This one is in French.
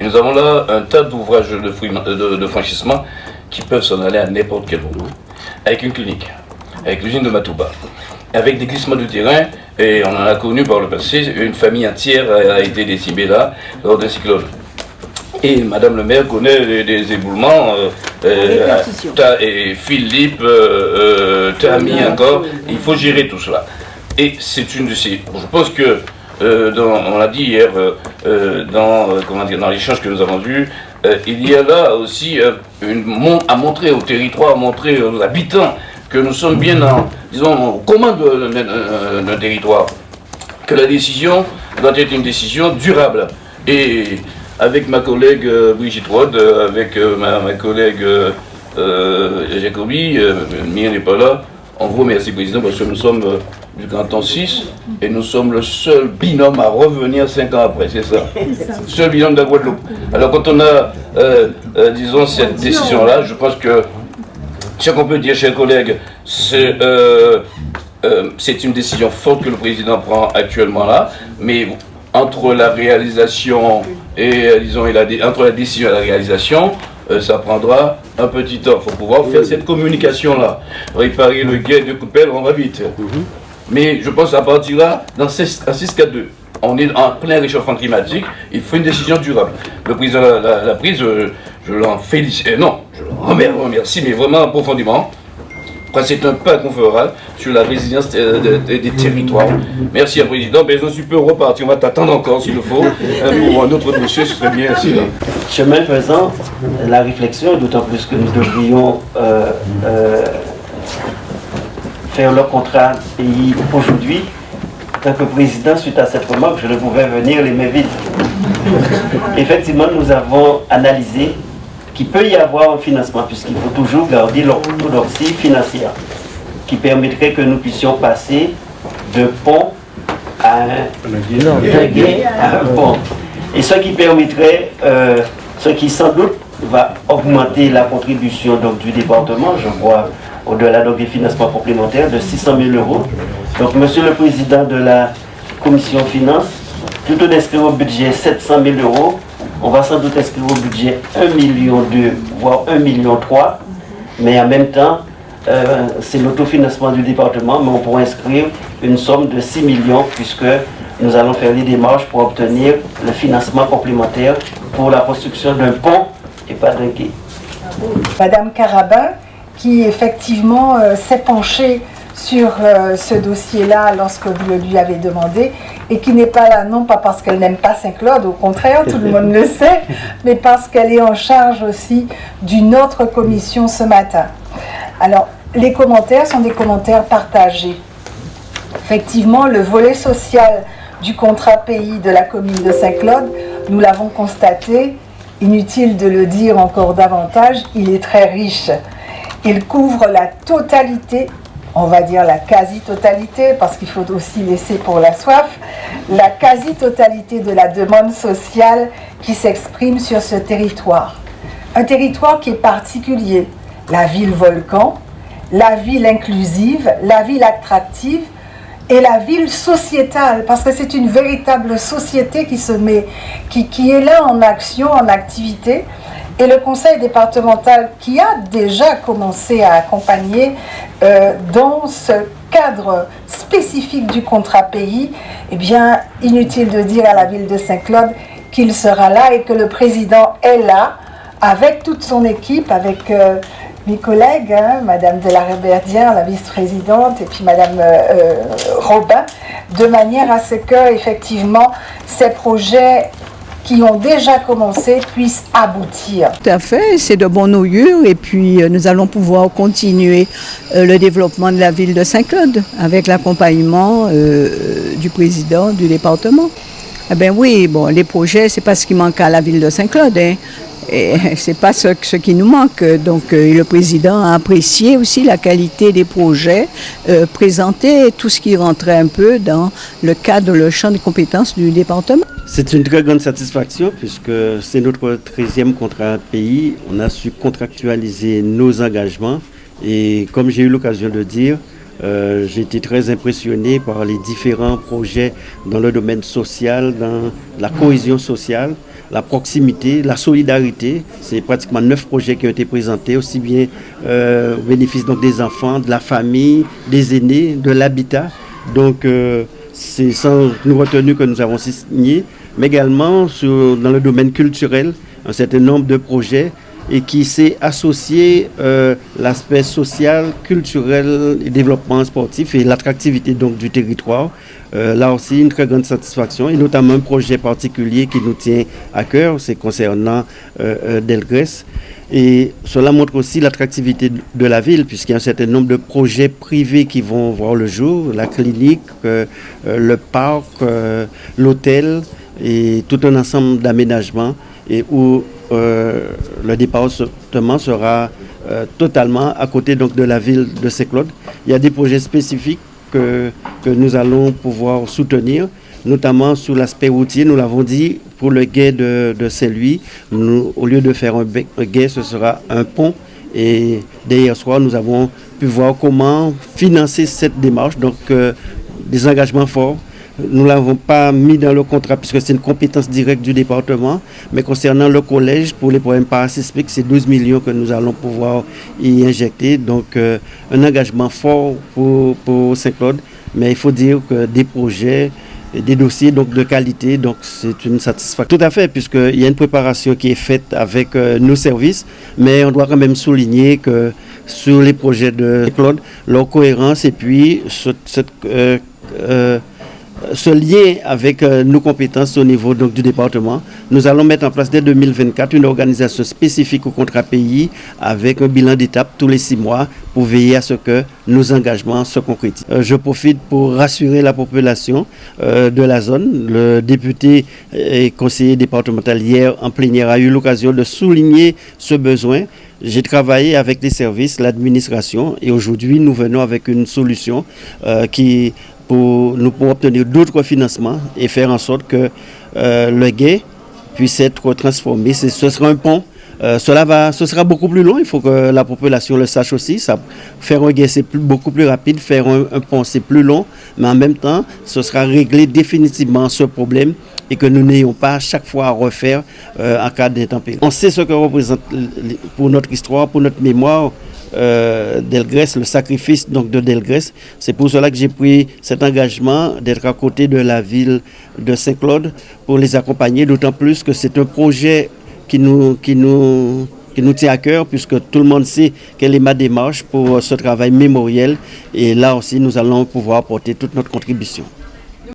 Et nous avons là un tas d'ouvrages de franchissement qui peuvent s'en aller à n'importe quel moment. Avec une clinique, avec l'usine de Matouba, avec des glissements de terrain, et on en a connu par le passé, une famille entière a été décimée là, lors d'un cyclone. Et Madame le maire connaît des éboulements, et Philippe, Tami encore, il faut gérer tout cela. Et c'est une de ces... Je pense que, on l'a dit hier, dans l'échange que nous avons eu, il y a là aussi à montrer au territoire, à montrer aux habitants que nous sommes bien aux commandes d'un territoire, que la décision doit être une décision durable. Et avec ma collègue Brigitte Rode, avec ma collègue Jacobi, Mien n'est pas là, on vous remercie, Président, parce que nous sommes du canton 6 et nous sommes le seul binôme à revenir 5 ans après, c'est ça. Seul binôme de la Guadeloupe. Alors quand on a, disons, cette décision-là, je pense que ce qu'on peut dire, chers collègues, c'est une décision forte que le président prend actuellement là, mais entre la réalisation et, disons, entre la décision et la réalisation, ça prendra un petit temps. Il faut pouvoir faire cette communication-là. Réparer le guet de coup de pelle, on va vite. Mais je pense à partir là, dans 6-4-2, on est en plein réchauffement climatique, il faut une décision durable. Le président l'a prise, je l'en félicite, non, je le remercie, mais vraiment profondément. C'est un pas qu'on fera sur la résilience des territoires. Merci à Président. Mais je suis peu reparti. On va t'attendre encore s'il le faut. Pour un autre dossier, ce serait bien. Chemin faisant, la réflexion, d'autant plus que nous devrions faire le contrat pays aujourd'hui. En tant que président, suite à cette remarque, je ne pouvais venir les mains vides. Effectivement, nous avons analysé qu'il peut y avoir un financement, puisqu'il faut toujours garder l'orthodoxie financière, qui permettrait que nous puissions passer de pont à un pont. Et ce qui permettrait, ce qui sans doute va augmenter la contribution donc, du département, je vois au-delà des financements complémentaires de 600 000 €. Donc, Monsieur le Président de la Commission Finances, plutôt d'inscrire au budget 700 000 €, on va sans doute inscrire au budget 1,2 million, voire 1,3 million. Mais en même temps, c'est l'autofinancement du département, mais on pourra inscrire une somme de 6 millions puisque nous allons faire les démarches pour obtenir le financement complémentaire pour la construction d'un pont et pas d'un quai. Madame Carabin, qui effectivement s'est penchée sur ce dossier-là lorsque vous le lui avez demandé et qui n'est pas là non pas parce qu'elle n'aime pas Saint-Claude, au contraire, tout le monde le sait, mais parce qu'elle est en charge aussi d'une autre commission ce matin. Alors, les commentaires sont des commentaires partagés. Effectivement, le volet social du contrat pays de la commune de Saint-Claude, nous l'avons constaté, inutile de le dire encore davantage, il est très riche. Il couvre la totalité, on va dire la quasi-totalité, parce qu'il faut aussi laisser pour la soif, la quasi-totalité de la demande sociale qui s'exprime sur ce territoire. Un territoire qui est particulier, la ville volcan, la ville inclusive, la ville attractive et la ville sociétale, parce que c'est une véritable société qui se met, qui est là en action, en activité. Et le conseil départemental qui a déjà commencé à accompagner dans ce cadre spécifique du contrat pays, eh bien, inutile de dire à la ville de Saint-Claude qu'il sera là et que le président est là avec toute son équipe, avec mes collègues, Madame Delarue-Berdien, la vice-présidente, et puis Madame Robin, de manière à ce que, effectivement, ces projets qui ont déjà commencé puissent aboutir. Tout à fait, c'est de bon augure et puis nous allons pouvoir continuer le développement de la ville de Saint-Claude avec l'accompagnement du président du département. Eh bien oui, bon, les projets, c'est pas ce qui manque à la ville de Saint-Claude, hein. Et c'est pas ce qui nous manque. Donc le président a apprécié aussi la qualité des projets présentés, tout ce qui rentrait un peu dans le cadre, le champ de compétences du département. C'est une très grande satisfaction puisque c'est notre 13e contrat pays. On a su contractualiser nos engagements et comme j'ai eu l'occasion de dire, j'ai été très impressionné par les différents projets dans le domaine social, dans la cohésion sociale, la proximité, la solidarité. C'est pratiquement 9 projets qui ont été présentés, aussi bien au bénéfice donc, des enfants, de la famille, des aînés, de l'habitat. Donc c'est sans nous retenue que nous avons signé, mais également dans le domaine culturel, un certain nombre de projets et qui s'est associé l'aspect social, culturel et développement sportif et l'attractivité donc du territoire. Là aussi, une très grande satisfaction et notamment un projet particulier qui nous tient à cœur, c'est concernant Delgrès. Et cela montre aussi l'attractivité de la ville puisqu'il y a un certain nombre de projets privés qui vont voir le jour, la clinique, le parc, l'hôtel et tout un ensemble d'aménagements et où le département sera totalement à côté donc, de la ville de Saint-Claude. Il y a des projets spécifiques que nous allons pouvoir soutenir, notamment sur l'aspect routier. Nous l'avons dit, pour le gué de Saint-Louis, au lieu de faire un gué, ce sera un pont. Et dès hier soir, nous avons pu voir comment financer cette démarche, donc des engagements forts. Nous ne l'avons pas mis dans le contrat puisque c'est une compétence directe du département. Mais concernant le collège, pour les problèmes parasismiques, c'est 12 millions que nous allons pouvoir y injecter. Donc un engagement fort pour Saint-Claude. Mais il faut dire que des projets, des dossiers donc, de qualité, donc c'est une satisfaction. Tout à fait, puisqu'il y a une préparation qui est faite avec nos services. Mais on doit quand même souligner que sur les projets de Saint-Claude, leur cohérence et puis ce lien avec nos compétences au niveau donc, du département. Nous allons mettre en place dès 2024 une organisation spécifique au contrat pays avec un bilan d'étape tous les 6 mois pour veiller à ce que nos engagements se concrétisent. Je profite pour rassurer la population de la zone. Le député et conseiller départemental hier en plénière a eu l'occasion de souligner ce besoin. J'ai travaillé avec les services, l'administration et aujourd'hui nous venons avec une solution pour obtenir d'autres financements et faire en sorte que le gué puisse être transformé. Ce sera un pont. Ce sera beaucoup plus long, il faut que la population le sache aussi. Faire un gué, c'est beaucoup plus rapide, faire un pont, c'est plus long, mais en même temps, ce sera réglé définitivement ce problème et que nous n'ayons pas à chaque fois à refaire en cas d'intempérie. On sait ce que représente pour notre histoire, pour notre mémoire, Delgrès, le sacrifice donc, de Delgrès. C'est pour cela que j'ai pris cet engagement d'être à côté de la ville de Saint-Claude pour les accompagner, d'autant plus que c'est un projet qui nous tient à cœur puisque tout le monde sait quelle est ma démarche pour ce travail mémoriel et là aussi nous allons pouvoir apporter toute notre contribution.